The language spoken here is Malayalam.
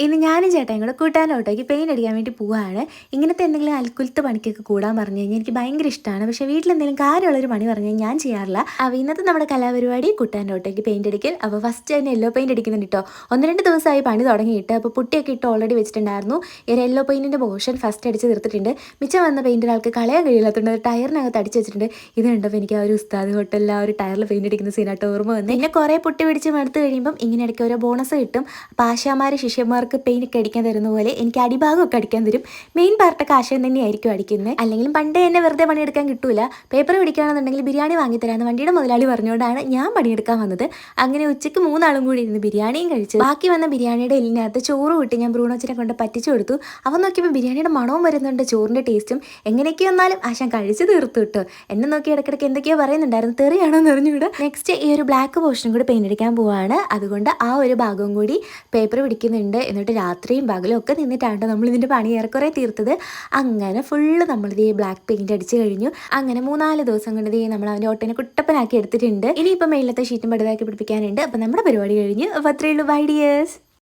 ഇന്ന് ഞാനും ചേട്ടായും കൂടെ കൂട്ടാനോട്ടേക്ക് പെയിൻ്റ് അടിക്കാൻ വേണ്ടി പോവുകയാണ്. ഇങ്ങനത്തെ എന്തെങ്കിലും അൽക്കുലത്തെ പണിക്കൊക്കെ കൂടാൻ പറഞ്ഞു കഴിഞ്ഞാൽ എനിക്ക് ഭയങ്കര ഇഷ്ടമാണ്. പക്ഷേ വീട്ടിലെന്തെങ്കിലും കാര്യമുള്ളൊരു പണി പറഞ്ഞു കഴിഞ്ഞാൽ ഞാൻ ചെയ്യാറില്ല. അപ്പോൾ ഇന്നത്തെ നമ്മുടെ കലാപരിപാടി കൂട്ടാനോട്ടേക്ക് പെയിൻ്റ് അടിക്കൽ. അപ്പോൾ ഫസ്റ്റ് തന്നെ യെല്ലോ പെയിൻ്റ് അടിക്കുന്നുണ്ട് കേട്ടോ. 1-2 ദിവസമായി പണി തുടങ്ങിയിട്ട്. അപ്പോൾ പുട്ടിയൊക്കെ ഇട്ട് ഓൾറെഡി വെച്ചിട്ടുണ്ടായിരുന്നു. ഈ യെല്ലോ പെയിൻറ്റിൻ്റെ പോർഷൻ ഫസ്റ്റ് അടിച്ച് തീർത്തിട്ടുണ്ട്. മിച്ചം വന്ന പെയിൻ്റ് ഒരാൾക്ക് കളയാൻ കഴിയില്ലാത്തതുകൊണ്ട് ഒരു ടയറിനകത്ത് അടിച്ച് വെച്ചിട്ടുണ്ട്. ഇത് കണ്ടപ്പോൾ എനിക്ക് ആ ഒരു ഉസ്താദ് ഹോട്ടലിൽ ആ ഒരു ടയറിൽ പെയിൻ്റ് അടിക്കുന്ന സീനായിട്ട് ഓർമ്മ വന്നു. പിന്നെ കുറേ പുട്ടി പിടിച്ച് മടുത്ത് കഴിയുമ്പം ഇങ്ങനെ ഇടയ്ക്ക് ഓരോ ബോണസ് കിട്ടും. അപ്പോൾ ആശാമാർ ശിഷ്യന്മാർക്ക് പെയിൻ്റ് ഒക്കെ അടിക്കാൻ തരുന്ന പോലെ എനിക്ക് അടിഭാഗമൊക്കെ അടിക്കാൻ തരും. മെയിൻ പാർട്ടൊക്കെ ആശയം തന്നെയായിരിക്കും അടിക്കുന്നത്. അല്ലെങ്കിൽ പണ്ടേ എന്നെ വെറുതെ പണിയെടുക്കാൻ കിട്ടൂല. പേപ്പർ പിടിക്കുകയാണെന്നുണ്ടെങ്കിൽ ബിരിയാണി വാങ്ങിത്തരാമെന്ന് വണ്ടിയുടെ മുതലാളി പറഞ്ഞുകൊണ്ടാണ് ഞാൻ പണിയെടുക്കാൻ വന്നത്. അങ്ങനെ ഉച്ചയ്ക്ക് 3 ആളും കൂടി ഇരുന്ന് ബിരിയാണിയും കഴിച്ചു. ബാക്കി വന്ന ബിരിയാണിയുടെ എല്ലിനകത്ത് ചോറ് വിട്ട് ഞാൻ ബ്രൂണോച്ചിനെ കൊണ്ട് പറ്റിച്ചു കൊടുത്തു. അവൻ നോക്കിയപ്പോൾ ബിരിയാണിയുടെ മണവും വരുന്നുണ്ട്, ചോറിൻ്റെ ടേസ്റ്റും. എങ്ങനെയൊക്കെയോ വന്നാലും ആശാൻ കഴിച്ച് തീർത്തു കിട്ടും. എന്നെ നോക്കി ഇടയ്ക്കിടയ്ക്ക് എന്തൊക്കെയോ പറയുന്നുണ്ടായിരുന്നു, തെറിയാണോ എന്ന് അറിഞ്ഞുകൂടെ. നെക്സ്റ്റ് ഈ ഒരു ബ്ലാക്ക് പോർഷനും കൂടി പെയിൻ്റ് അടിക്കാൻ പോവാണ്. അതുകൊണ്ട് ആ ഒരു ഭാഗവും കൂടി പേപ്പർ പിടിക്കുന്നുണ്ട്. എന്നിട്ട് രാത്രിയും പകലും ഒക്കെ നിന്നിട്ടാണ് നമ്മൾ ഇതിൻ്റെ പണി ഏറെക്കുറെ തീർത്തത്. അങ്ങനെ ഫുള്ള് നമ്മളിത് ബ്ലാക്ക് പെയിൻറ്റ് അടിച്ച് കഴിഞ്ഞു. അങ്ങനെ 3-4 ദിവസം കൊണ്ട് നമ്മൾ അവൻ്റെ ഒട്ടനെ കുട്ടപ്പനാക്കി എടുത്തിട്ടുണ്ട്. ഇനിയിപ്പോൾ മേളത്തെ ഷീറ്റും പടുതാക്കി പിടിപ്പിക്കാനുണ്ട്. അപ്പോൾ നമ്മുടെ പരിപാടി കഴിഞ്ഞു. അപ്പോൾ അത്രയേ ഉള്ളൂ. Bye dears.